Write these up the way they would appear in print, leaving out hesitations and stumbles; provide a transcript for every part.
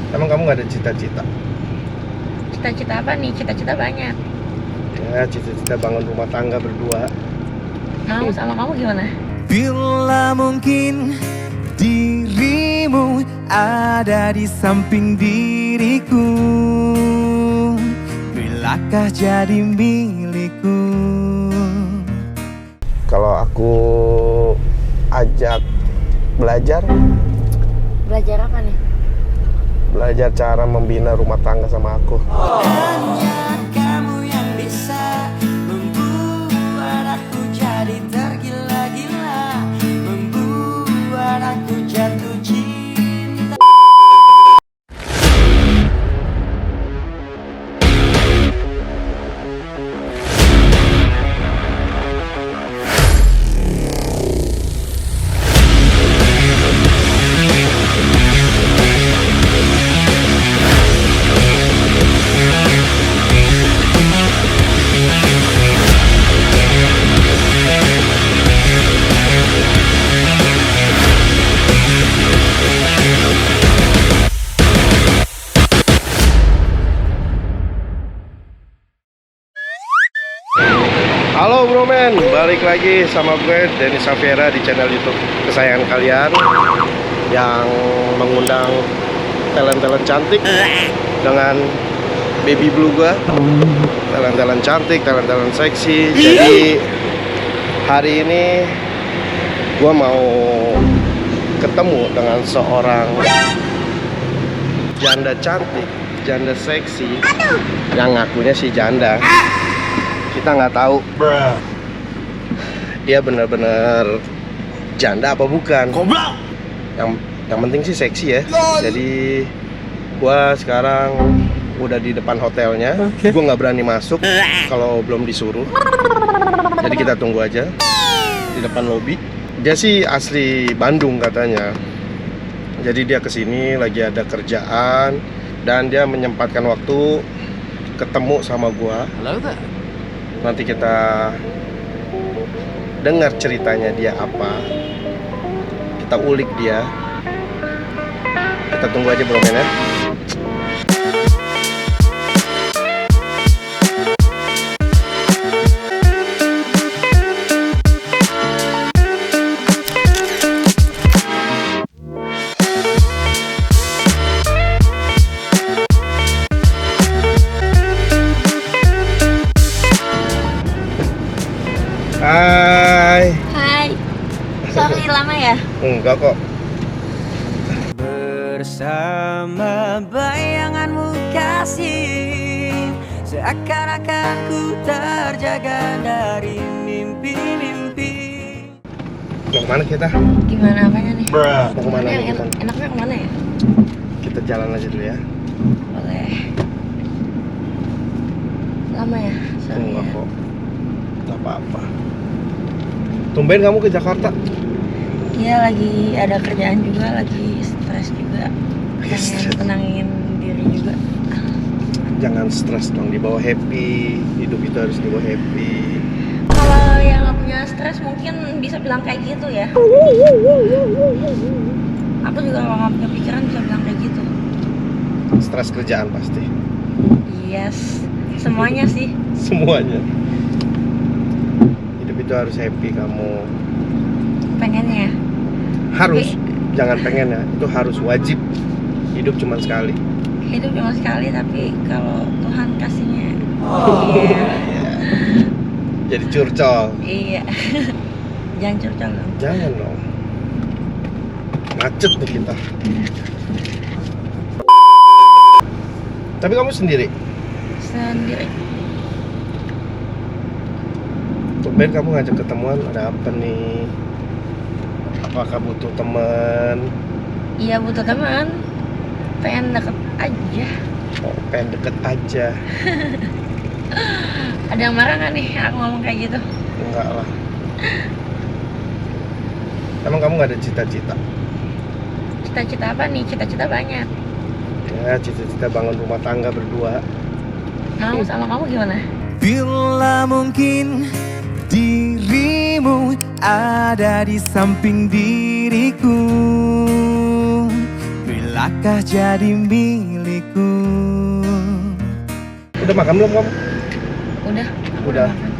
Emang kamu gak ada cita-cita? Cita-cita apa nih? Cita-cita banyak. Ya, cita-cita bangun rumah tangga berdua. Mau sama kamu gimana? Bila mungkin dirimu ada di samping diriku, bilakah jadi milikku? Kalau aku ajak belajar Belajar apa nih? belajar cara membina rumah tangga sama aku. Hanya kamu yang bisa membuat aku jadi tergila-gila, membuat aku jatuh cinta. Halo bro men, balik lagi sama gue Denny Safiera di channel YouTube kesayangan kalian yang mengundang talent-talent cantik dengan baby blue gue. Talent-talent cantik, talent-talent seksi. Jadi hari ini gue mau ketemu dengan seorang janda cantik, janda seksi yang ngakunya si janda. Kita nggak tahu dia bener-bener janda apa bukan. Yang penting sih seksi ya. Jadi gua sekarang udah di depan hotelnya. Gua nggak berani masuk kalau belum disuruh. Jadi kita tunggu aja di depan lobi. Dia sih asli Bandung katanya. Jadi dia kesini lagi ada kerjaan dan dia menyempatkan waktu ketemu sama gua. Nanti kita dengar ceritanya dia apa, kita ulik dia. Kita tunggu aja bro men ya. Hai. Hai. Sorry lama ya? Enggak kok. Bersama bayanganmu kasih, seakan-akan ku terjaga dari mimpi-mimpi. Mau kemana kita? Gimana apanya nih? Mau kemana nih kita? Enaknya kemana ya? Kita jalan aja dulu ya. Boleh. Lama ya? Sorry Enggak ya. kok. Gak apa-apa. Tumben kamu ke Jakarta? Iya, lagi ada kerjaan juga, lagi stres juga. Pengen tenangin diri juga. Jangan stres dong, dibawa happy. Hidup itu harus dibawa happy. Kalau yang nggak punya stres mungkin bisa bilang kayak gitu ya. Aku juga kalau nggak punya pikiran bisa bilang kayak gitu. Stres kerjaan pasti. Yes, semuanya sih. Semuanya. Hidup itu harus happy kamu. Pengennya. Harus. Jangan pengen ya, itu harus wajib. Hidup cuma sekali. Hidup cuma sekali, tapi kalau Tuhan kasihnya. Iya. Jadi curcol. Iya. Jangan curcol dong. Jangan dong. Macet nih kita. Tapi kamu sendiri? Sendiri. Tumben kamu ngajak ketemuan, ada apa nih? Apakah butuh teman? Iya, butuh teman. Pengen deket aja. Oh, pengen deket aja. Ada yang marah nggak nih aku ngomong kayak gitu? Enggak lah. Emang kamu gak ada cita-cita? Cita-cita apa nih? Cita-cita banyak. Ya, cita-cita bangun rumah tangga berdua. Mau sama kamu gimana? Bila mungkin dirimu ada di samping diriku, bila Takkah jadi milikku? Udah makan belum kamu? Udah. Udah. Makan.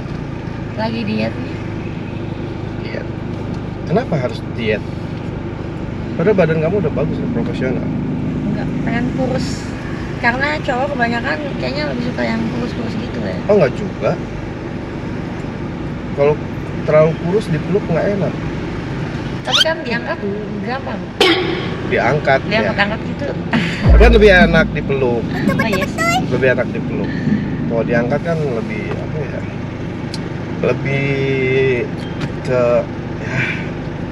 Lagi diet nih. Diet. Kenapa harus diet? Padahal badan kamu udah bagus, udah profesional. Enggak, pengen kurus. Karena cowok kebanyakan kayaknya lebih suka yang kurus-kurus gitu ya. Oh nggak juga. Kalau terlalu kurus dipeluk nggak enak. Tapi kan diangkat gampang. Diangkat ya. Diangkat-angkat gitu. Tapi kan lebih enak dipeluk. Oh iya sih. Lebih enak dipeluk. Kalau diangkat kan lebih apa ya? Lebih ke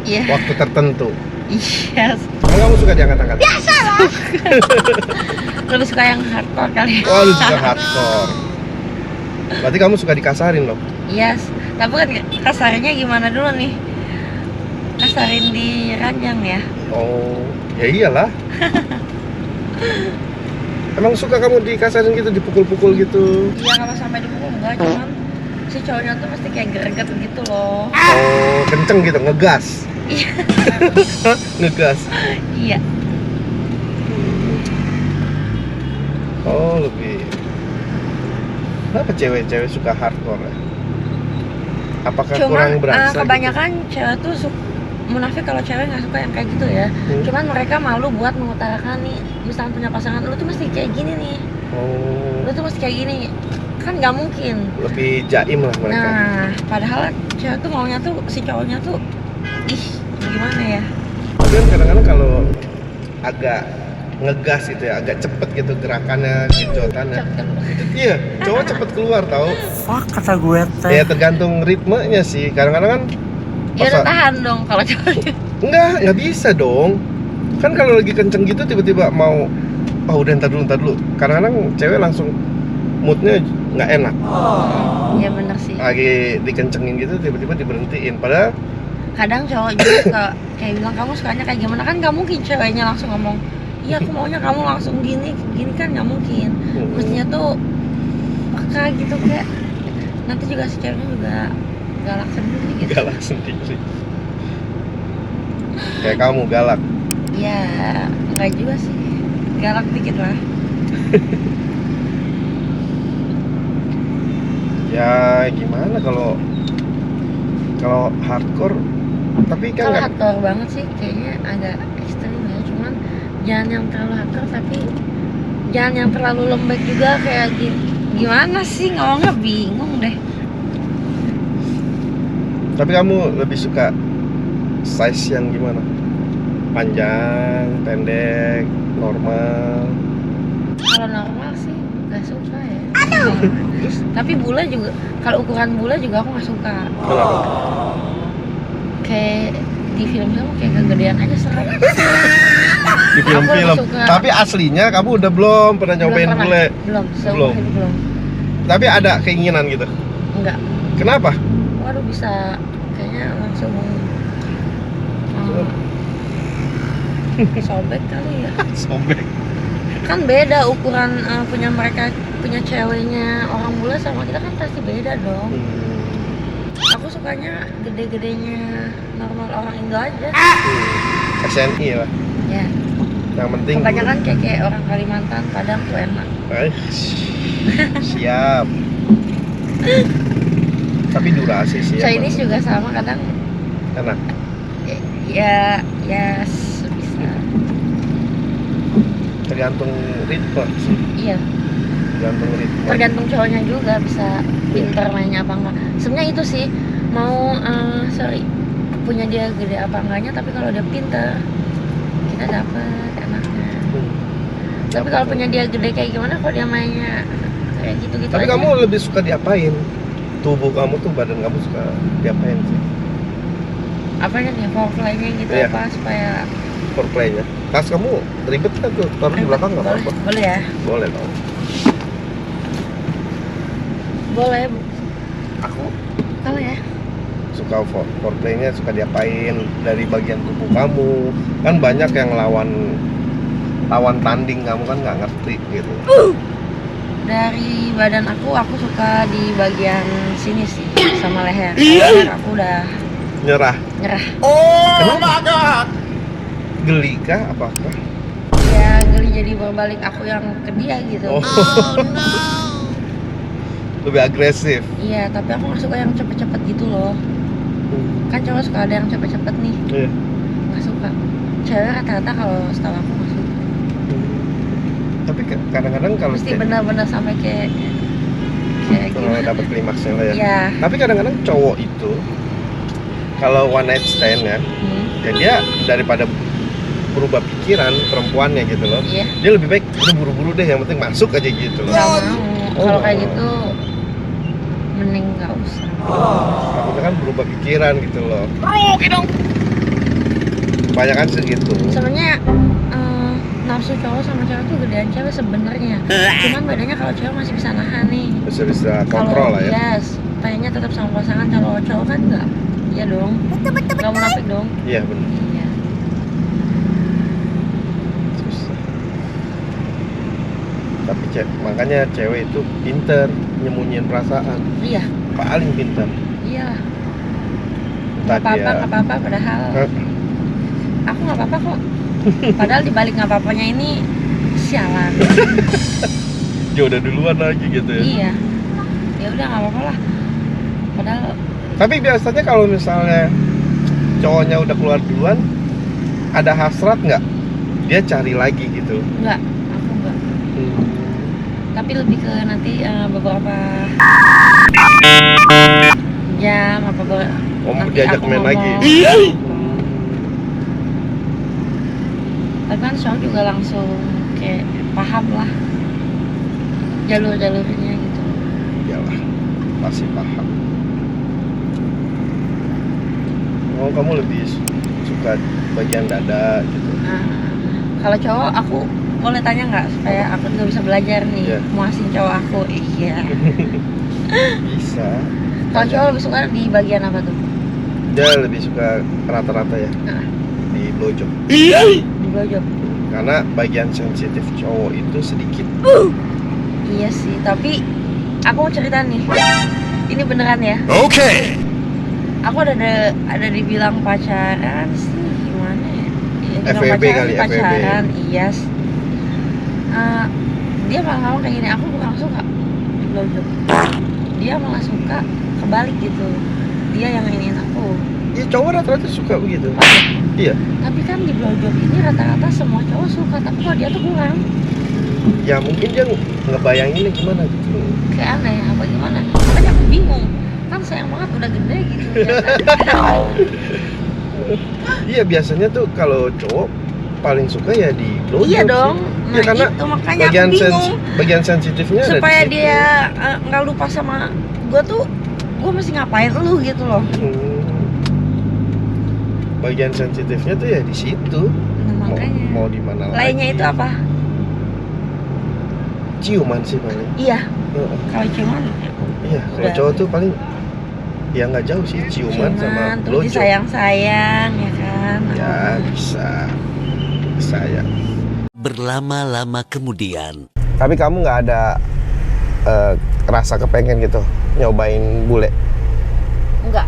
Iya. waktu tertentu. Iya. Emang kamu suka diangkat-angkat? Biasa lah. Lebih suka yang hardcore kali. Oh, lu suka hardcore. Berarti kamu suka dikasarin loh. Yes. Tapi kan kasarnya gimana dulu nih? Kasarin di ranjang ya. Oh, ya iyalah. Emang suka kamu dikasarin gitu, dipukul-pukul gitu? Iya, kalau sampai dipukul enggak, cuman si cowoknya tuh mesti kayak greget gitu loh. Oh, kenceng gitu, ngegas. Iya. Ngegas. Iya. Oh, lebih. Kenapa cewek-cewek suka hardcore ya? Apakah kurang Cuman berasa? kebanyakan cewek tuh munafik kalau cewek nggak suka yang kayak gitu ya. Cuman mereka malu buat mengutarakan nih, misalnya punya pasangan, lu tuh mesti kayak gini nih. Oh, Lu tuh mesti kayak gini. Kan nggak mungkin. lebih jaim lah mereka. Nah, padahal cewek tuh maunya tuh si cowoknya tuh gimana ya? Tapi kan kadang-kadang kalau agak ngegas gitu ya, agak cepet gitu gerakannya, genjotannya. Iya, cowok cepet keluar tau. Fuck kata gue teh. Ya tergantung ritmenya sih. Kadang-kadang kan Ya udah tahan dong kalau cowoknya. nggak bisa dong. Kan kalau lagi kenceng gitu tiba-tiba mau, oh udah ntar dulu. Kadang-kadang cewek langsung moodnya nggak enak. Iya bener sih. Lagi dikencengin gitu tiba-tiba diberhentiin. Padahal Kadang cowok juga suka kayak bilang kamu sukanya kayak gimana, kan nggak mungkin ceweknya langsung ngomong iya aku maunya kamu langsung gini kan nggak mungkin. Mestinya tuh peka gitu, kayak nanti juga si ceweknya juga galak sendiri gitu. galak sendiri. Kayak kamu galak. Ya nggak juga sih, galak dikit lah. Ya gimana kalau hardcore, tapi kan Kalau nggak. hardcore banget sih kayaknya agak ekstrim ya, cuman jangan yang terlalu hardcore tapi jangan yang terlalu lembek juga, kayak gimana sih ngomongnya bingung deh. Tapi kamu lebih suka size yang gimana? Panjang, pendek, normal? Kalau normal sih nggak suka ya. Tapi bule juga, kalau ukuran bule juga aku nggak suka. Kenapa? Kayak di film-film kayak kegedean aja serem. Di film-film. Aku suka. Tapi aslinya kamu udah belum pernah nyobain Belum bule? pernah. Belum, Belum. seumur hidup belum. Tapi ada keinginan gitu? Enggak. Kenapa? Waduh, bisa kayaknya langsung sobek kali ya. Sobek. Kan beda ukuran punya mereka, punya ceweknya orang bule sama kita kan pasti beda dong. Aku sukanya gede-gedenya normal orang Indo aja. SNI lah. Ya, Yang penting. kebanyakan kayak orang Kalimantan, Padang tuh enak. Siap. Tapi durasi sih. Chinese juga sama kadang. Enak. Ya bisa. Tergantung ritme sih. Iya, Tergantung ritme. tergantung cowoknya juga bisa pintar mainnya apa enggak. Sebenarnya itu sih mau punya dia gede apa enggaknya, tapi kalau dia pintar kita dapet enaknya. Tapi kalau punya dia gede kayak gimana, kalau dia mainnya kayak gitu-gitu Tapi aja. kamu lebih suka diapain? Tubuh kamu tuh, badan kamu suka diapain sih? Apanya nih, foreplay-nya gitu Iya. apa supaya Foreplay-nya. Tas kamu ribet kan tuh, taruh di belakang nggak boleh, apa-apa? boleh ya? Boleh dong. Boleh. Aku kalau ya. Suka foreplay-nya, suka diapain dari bagian tubuh kamu? Kan banyak yang lawan tanding kamu kan nggak ngerti gitu. Dari badan aku suka di bagian sini sih, sama leher. Leher aku udah Nyerah. nyerah. Kenapa? Geli kah? Apakah? Ya kali jadi berbalik aku yang ke dia gitu. Oh. Lebih agresif. Iya, tapi aku nggak suka yang cepet-cepet gitu loh. Kan cowok suka ada yang cepet-cepet nih. Iya. Nggak suka. Cewek rata-rata kalau setahu aku nggak suka. Tapi kadang-kadang kalau Mesti benar-benar sampai kayak gimana? dapat klimaksnya lah ya. Iya. Tapi kadang-kadang cowok itu kalau one night stand ya, ya dia daripada berubah pikiran perempuannya gitu loh. Iya. Dia lebih baik udah buru-buru deh, yang penting masuk aja gitu loh. Nggak mau. Kalau kayak mau. gitu mending nggak usah. Takutnya kan berubah pikiran gitu loh. Kebanyakan segitu. Sebenarnya nafsu cowok sama cewek tuh gedean cewek sebenarnya. Cuman bedanya kalau cewek masih bisa nahan nih. Bisa kontrol lah ya. Yes, pengennya tetap sama pasangan. Kalau cowok kan enggak. Iya dong. Enggak munafik dong. Iya benar. Iya. Susah. Tapi makanya cewek itu pinter nyembunyiin perasaan. Iya. Paling pinter. Iya. Entah Nggak dia- apa-apa padahal Hah? aku nggak apa-apa kok. Padahal dibalik nggak apa-apanya ini sialan. Dia udah duluan lagi gitu ya. Iya. Ya udah nggak apa-apa lah. Padahal Tapi biasanya kalau misalnya cowoknya udah keluar duluan, ada hasrat nggak? Dia cari lagi gitu. nggak, aku nggak. Tapi lebih ke nanti beberapa jam apa nanti Diajak aku main ngomong. lagi. Tapi kan cowok juga langsung kayak paham lah jalur-jalurnya gitu. Iyalah, pasti paham. Oh, kamu lebih suka bagian dada gitu. Nah, kalau cowok aku boleh tanya nggak supaya aku juga bisa belajar nih Iya. muasin cowok aku. Iya. Bisa. Kalau cowok lebih suka di bagian apa tuh? Dia lebih suka rata-rata ya Nah, di blowjob. di blowjob. Karena bagian sensitif cowok itu sedikit. Iya sih, tapi aku mau cerita nih. Ini beneran ya. Oke. Aku ada dibilang pacaran sih gimana ya? Iya, dibilang FWB pacaran, kali, pacaran, iya. Dia malah ngomong kayak gini, aku kurang suka di blowjob. Dia malah suka kebalik gitu. Dia yang iniin aku. Iya, cowok rata-rata suka begitu. Iya. Tapi kan di blowjob ini rata-rata semua cowok suka, tapi kok dia tuh kurang. Ya mungkin dia ngebayanginnya gimana gitu. Kayak aneh apa gimana? Makanya aku bingung. Kan sayang banget udah gede gitu. Iya, biasanya tuh kalau cowok paling suka ya di blowjob. Iya sih. dong. Ya, karena itu makanya aku bingung. bagian sensitifnya ada Supaya di situ. dia nggak lupa sama gue tuh, gue mesti ngapain lu gitu loh. Bagian sensitifnya tuh ya di situ. Nah, makanya. Mau di mana lagi? Lainnya itu apa? Ciuman sih paling. Iya. Heeh. Kalau cuman Iya, kalau Udah. cowok tuh paling ya nggak jauh sih, ciuman sama terus blowjob. disayang-sayang ya kan. Ya bisa ya. Berlama-lama kemudian. Tapi kamu nggak ada rasa kepengen gitu nyobain bule? Enggak.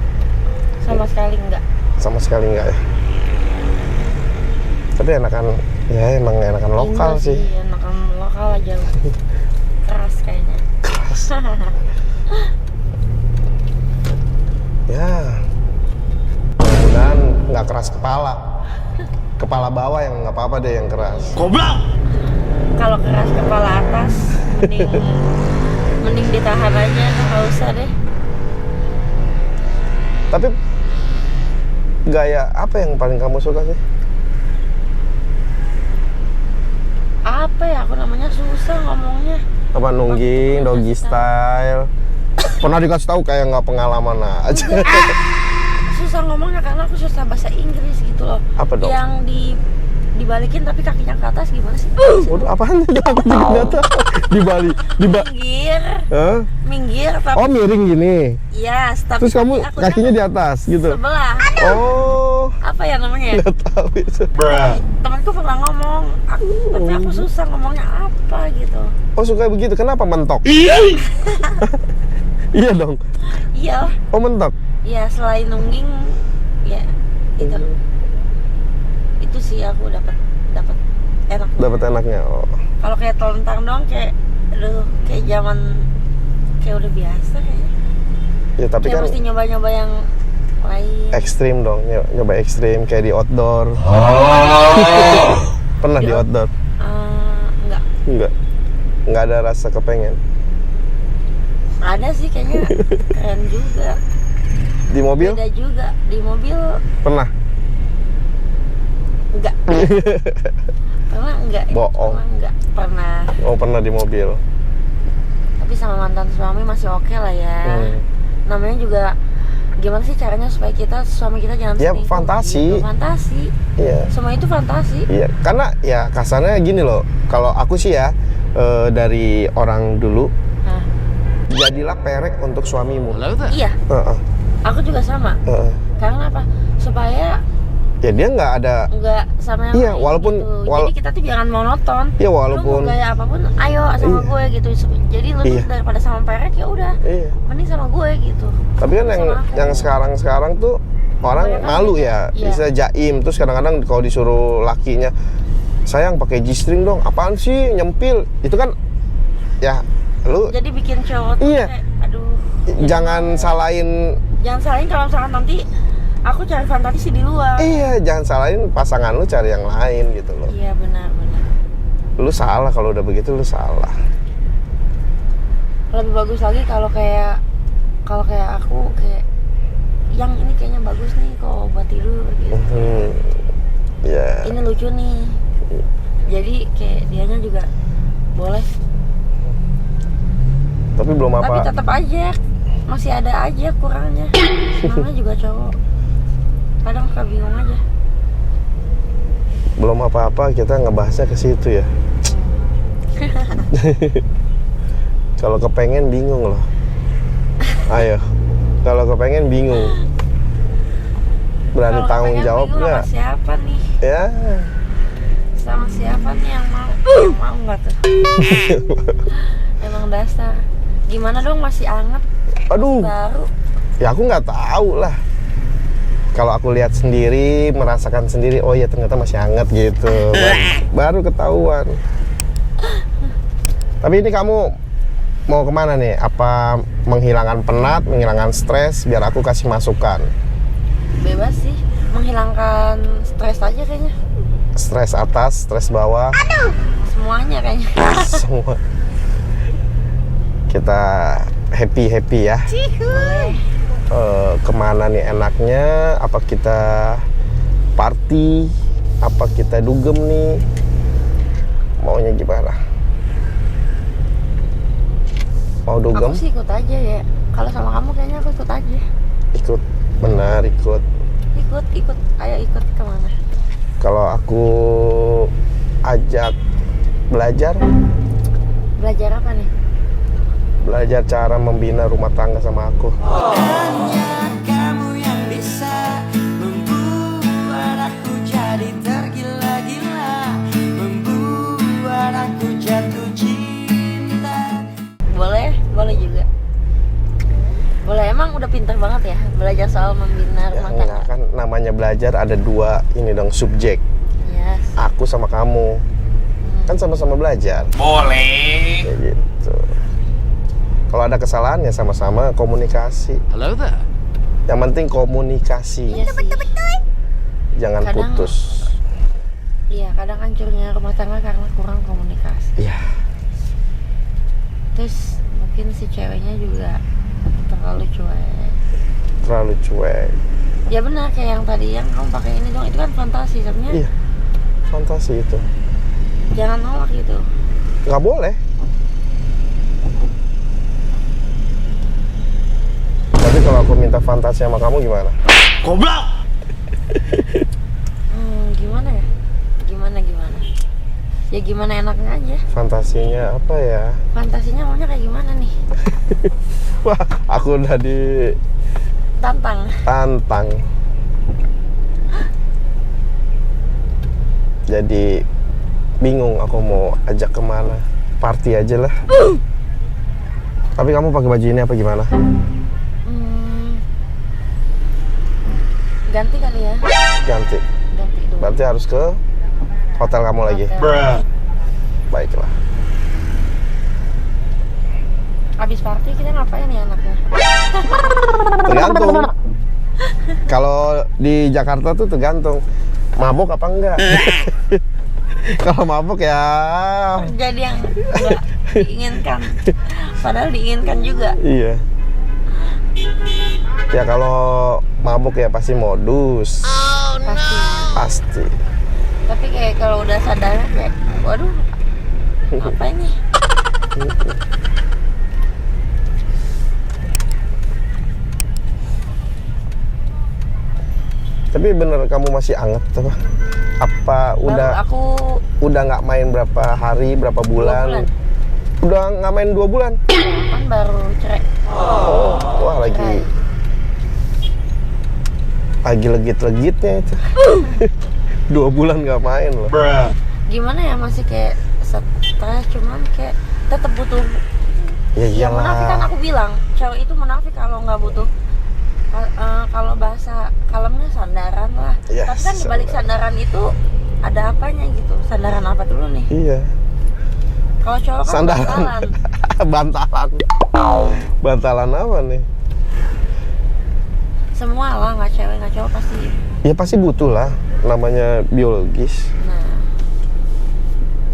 Sama sekali enggak. Sama sekali nggak ya. Tapi emang enakan lokal Enggak sih. Enakan lokal aja. Keras kayaknya. Ya, mudah-mudahan nggak keras kepala. Kepala bawah yang nggak apa-apa deh yang keras. Kalau keras kepala atas mending ditahan aja, nggak usah deh. Tapi gaya apa yang paling kamu suka sih? Apa ya, aku namanya susah ngomongnya. Apa nungging, doggy style? Pernah dikasih tahu kayak nggak pengalaman aja. Susah ngomongnya karena aku susah bahasa Inggris gitu loh. Apa dong? Yang dibalikin tapi kakinya ke atas gimana sih? Waduh, apaan sih? Aku juga nggak tahu. Minggir, Hah? minggir tapi Oh, miring gini. iya, tapi Terus kamu aku kakinya di atas gitu. sebelah. Oh, Apa ya namanya? nggak tahu itu. Temanku pernah ngomong, tapi aku susah ngomongnya apa gitu. Oh, suka begitu. Kenapa mentok? Iya dong. Iya, Oh, mentok. ya selain nungging, ya itu sih aku dapat enak. Dapat enaknya. Oh. Kalau kayak telentang dong kayak aduh kayak zaman kayak udah biasa kayaknya. Ya tapi Kayak kan mesti nyoba-nyoba yang lain. ekstrim dong, nyoba ekstrim kayak di outdoor. Pernah di outdoor? Enggak. Enggak ada rasa kepengen. Ada sih kayaknya keren juga. Di mobil? Beda juga. Di mobil Pernah? enggak. Pernah enggak? Bohong. Enggak. Pernah. Oh, pernah di mobil. Tapi sama mantan suami masih oke lah ya. Namanya juga gimana sih caranya supaya suami kita jangan Ya, selingkuh fantasi. gitu. Fantasi. Iya. Semua itu fantasi. Iya, karena ya kasarnya gini loh. Kalau aku sih ya dari orang dulu, Hah. jadilah perek untuk suamimu. Iya, Heeh, aku juga sama. heeh. Karena apa? Supaya Ya dia nggak ada. nggak sama yang Iya, lain walaupun- gitu. Jadi kita tuh jangan monoton. Ya Lu walaupun. mau gaya apapun, ayo sama Iya. gue gitu. Jadi lu tuh Iya. daripada sama perek ya udah, Iya. mending sama gue gitu. Tapi kan yang Sama aku. yang sekarang tuh orang Kebanyakan malu gitu. ya, Iya. bisa jaim. Terus kadang-kadang kalau disuruh lakinya, sayang pakai G-string dong. Apaan sih nyempil? Itu kan ya lu Jadi bikin cowok tuh Iya. kayak, aduh. jangan salahin. Jangan salahin kalau misalkan nanti aku cari fantasi di luar. Iya, jangan salahin pasangan lu, cari yang lain gitu loh. Iya benar-benar. Lu salah kalau udah begitu, lu salah. Lebih bagus lagi kalau kayak aku kayak yang ini kayaknya bagus nih kok buat tidur gitu. Ya. Ini lucu nih. Jadi kayak dianya juga boleh. Tapi belum apa. Tapi tetap aja masih ada aja kurangnya. Namanya juga cowok. Kadang suka bingung aja. Belum apa-apa kita ngebahasnya ke situ ya. Kalau kepengen bingung loh. Ayo. Kalau kepengen bingung. Berani Kalau tanggung kepengen jawab bingung nggak? sama siapa nih? Ya. Sama siapa nih yang mau? Yang mau nggak tuh? Emang dasar. Gimana dong masih anget? Aduh. Baru. Ya aku nggak tahu lah. Kalau aku lihat sendiri, merasakan sendiri, oh ya ternyata masih hangat gitu. Baru ketahuan. Tapi ini kamu mau kemana nih? Apa menghilangkan penat, menghilangkan stres, biar aku kasih masukan? Bebas sih. Menghilangkan stres aja kayaknya. Stres atas, stres bawah, Semuanya kayaknya. semua. Kita happy ya. Boleh. Kemana nih enaknya? Apa kita party? Apa kita dugem nih? Maunya gimana? Mau dugem? Aku sih ikut aja ya. Kalau sama kamu kayaknya aku ikut aja. Ikut, benar ikut. Ikut. Ayo ikut kemana? Kalau aku ajak belajar Belajar apa nih? belajar cara membina rumah tangga sama aku. Hanya kamu yang bisa membuat aku jadi tergila-gila, membuat aku jatuh cinta. Boleh juga. Boleh, emang udah pintar banget ya belajar soal membina Ya rumah enggak tangga. kan, namanya belajar ada dua ini dong, subjek. Yes. Aku sama kamu. Kan sama-sama belajar. Boleh. Kayak gitu. Kalau ada kesalahan ya sama-sama komunikasi. Hello there. Yang penting komunikasi. Iya sih. Jangan Kadang- putus. Iya, kadang hancurnya rumah tangga karena kurang komunikasi. Iya. Terus mungkin si ceweknya juga terlalu cuek. Terlalu cuek. Ya benar kayak yang tadi yang kamu pakai ini dong, itu kan fantasi sebenarnya. Iya. Fantasi itu. Jangan nolak gitu. Nggak boleh. Tapi kalau aku minta fantasi sama kamu gimana? Goblok. Gimana ya? Gimana? Ya gimana enaknya aja. Fantasinya apa ya? Fantasinya maunya kayak gimana nih? Wah, aku udah Tantang. Jadi bingung aku mau ajak kemana. Party aja lah. Tapi kamu pakai baju ini apa gimana? Ganti kali ya. Ganti. Ganti dulu. Berarti harus ke hotel kamu lagi. Hotel. Baiklah. Habis party kita ngapain ya anaknya? Tergantung. Kalau di Jakarta tuh tergantung mabok apa enggak. Kalau mabok ya Jadi yang enggak diinginkan. Padahal diinginkan juga. iya. Ya kalau mabok ya pasti modus. Pasti. Pasti. Tapi kayak kalau udah sadar kayak, waduh, apa ini? Tapi bener kamu masih anget apa? Apa Baru aku udah nggak main berapa hari, berapa 2 bulan? bulan. Udah nggak main 2 bulan? Kan baru cerai. Oh, wah lagi legit-legitnya itu. 2 bulan nggak main loh. Gimana ya, masih kayak stres, cuman kayak tetap butuh. Ya Yang munafik kan iyalah. aku bilang, cewek itu munafik kalau nggak butuh. Kalau bahasa kalemnya sandaran lah. Yes, Tapi kan dibalik sandaran itu ada apanya gitu. Sandaran apa dulu nih? Iya. Kalau cowok kan Sandaran. bantalan. Bantalan. Bantalan apa nih? Semua lah, nggak cewek nggak cowok pasti. Ya pasti butuh lah, namanya biologis. Nah,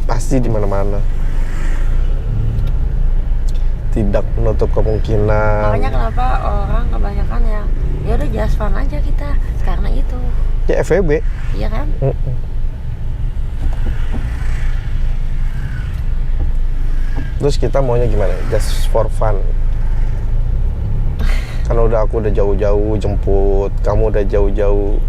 Pasti di mana-mana. Tidak menutup kemungkinan. makanya kenapa orang kebanyakan yang ya udah just fun aja kita karena itu, Ya FWB. iya kan? Terus kita maunya gimana? Just for fun. Karena aku udah jauh-jauh jemput, kamu udah jauh-jauh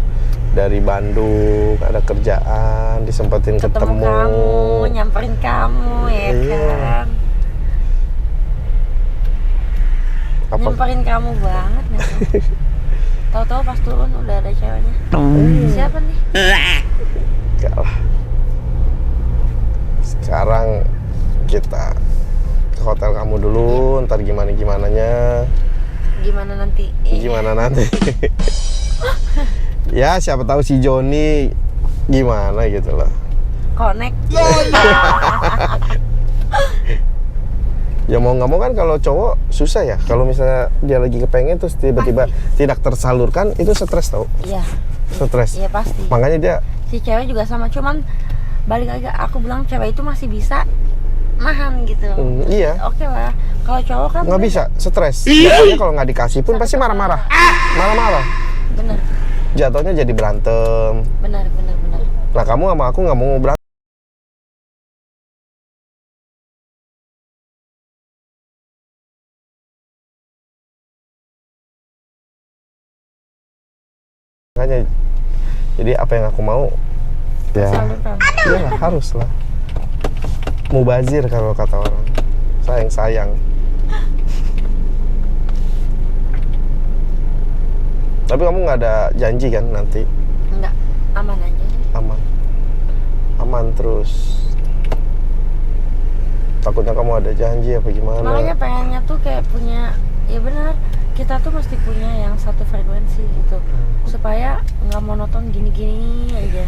dari Bandung, ada kerjaan, disempetin Ketemu kamu, nyamperin kamu, ya Iya. kan? Apa? Nyamperin kamu banget nih. Tahu-tahu pas turun udah ada ceweknya. Siapa nih? Enggak lah. Sekarang kita ke hotel kamu dulu, ntar gimana-gimananya. Gimana nanti? Gimana nanti? Ya siapa tahu si Joni gimana gitu loh. Connect. Ya mau nggak mau kan kalau cowok susah ya. Kalau misalnya dia lagi kepengen terus tiba-tiba tidak tersalurkan, itu stres tau. Iya. Stres. Iya pasti. Makanya dia Si cewek juga sama, cuman balik lagi aku bilang cewek itu masih bisa nahan gitu. iya Oke lah. Kalau cowok kan nggak bisa, stres. Jatuhnya kalau nggak dikasih pun pasti marah-marah. Marah-marah. Bener, Jatuhnya jadi berantem. bener. Nah kamu sama aku nggak mau berantem. Makanya jadi apa yang aku mau ya Salurkan. iyalah harus lah. Mubazir kalau kata orang. Sayang. Tapi kamu nggak ada janji kan nanti? Enggak, aman aja. Aman terus. Takutnya kamu ada janji apa gimana? Makanya pengennya tuh kayak punya, ya benar, kita tuh mesti punya yang satu frekuensi gitu, supaya nggak monoton gini-gini aja.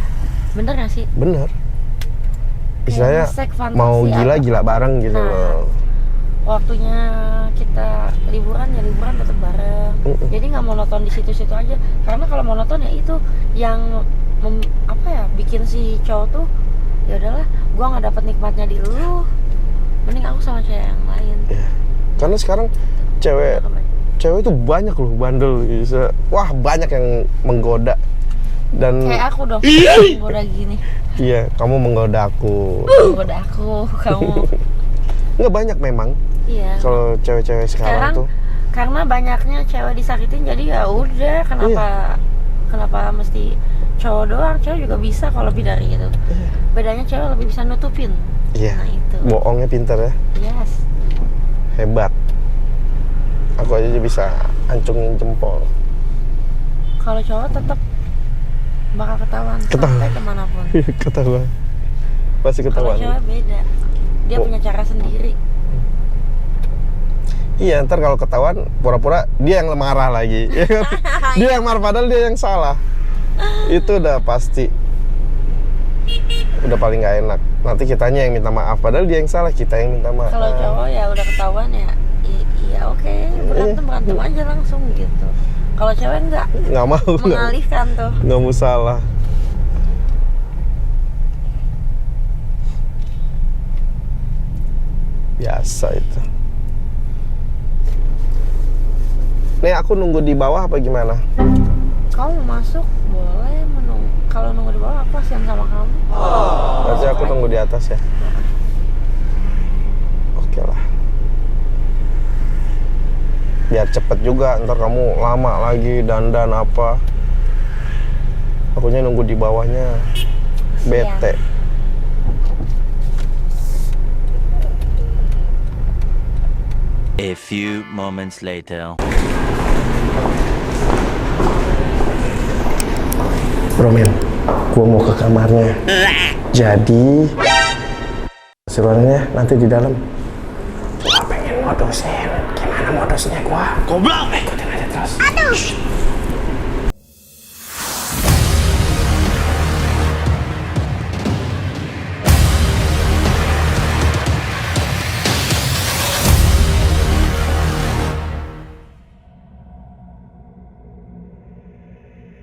Bener nggak sih? Bener. Istilahnya nge-sek fantasi mau gila bareng gitu Nah. loh. Waktunya kita liburan ya liburan tetap bareng. Jadi nggak monoton di situ-situ aja. Karena kalau monoton ya itu yang bikin si cowok tuh ya udahlah, gua nggak dapet nikmatnya di lu. Mending aku sama cewek yang lain. Ya. Karena sekarang cewek itu banyak loh bandel. Wah banyak yang menggoda dan Kayak aku dong, menggoda gini. iya kamu menggoda aku. Menggoda aku, kamu. Nggak banyak memang. Iya. Kalau cewek-cewek sekarang tuh. Karena banyaknya cewek disakitin, jadi ya udah kenapa mesti cowok doang? Cewek juga bisa kalau lebih dari itu. Bedanya cewek lebih bisa nutupin. Iya. Nah itu. Bohongnya pintar ya. Yes. Hebat. Aku aja bisa ancungin jempol. Kalau cowok tetap bakal ketahuan sampai kemanapun. Ketahuan. Pasti Kalau ketahuan. cewek beda. Dia punya cara sendiri. Iya, ntar kalau ketahuan pura-pura dia yang marah lagi. Ya kan? Dia yang marah padahal dia yang salah. Itu udah pasti. udah paling nggak enak. Nanti kitanya yang minta maaf, padahal dia yang salah, kita yang minta maaf. Kalau cowok ya udah ketahuan ya, iya oke, berantem aja langsung gitu. Kalau cewek nggak mau mengalihkan tuh. nggak mau salah. Biasa itu. Nih aku nunggu di bawah apa gimana? Kamu mau masuk boleh menunggu. Kalau nunggu di bawah aku kasihan sama kamu. Berarti aku tunggu di atas ya. Oke lah. Biar cepet juga, ntar kamu lama lagi dandan apa. Akunya nunggu di bawahnya. Bete. A few moments later. Bro men, gua mau ke kamarnya. Jadi seruannya nanti di dalam. Gua pengen modusin. Gimana modusnya gua? Goblok. Ikutin aja terus. Aduh.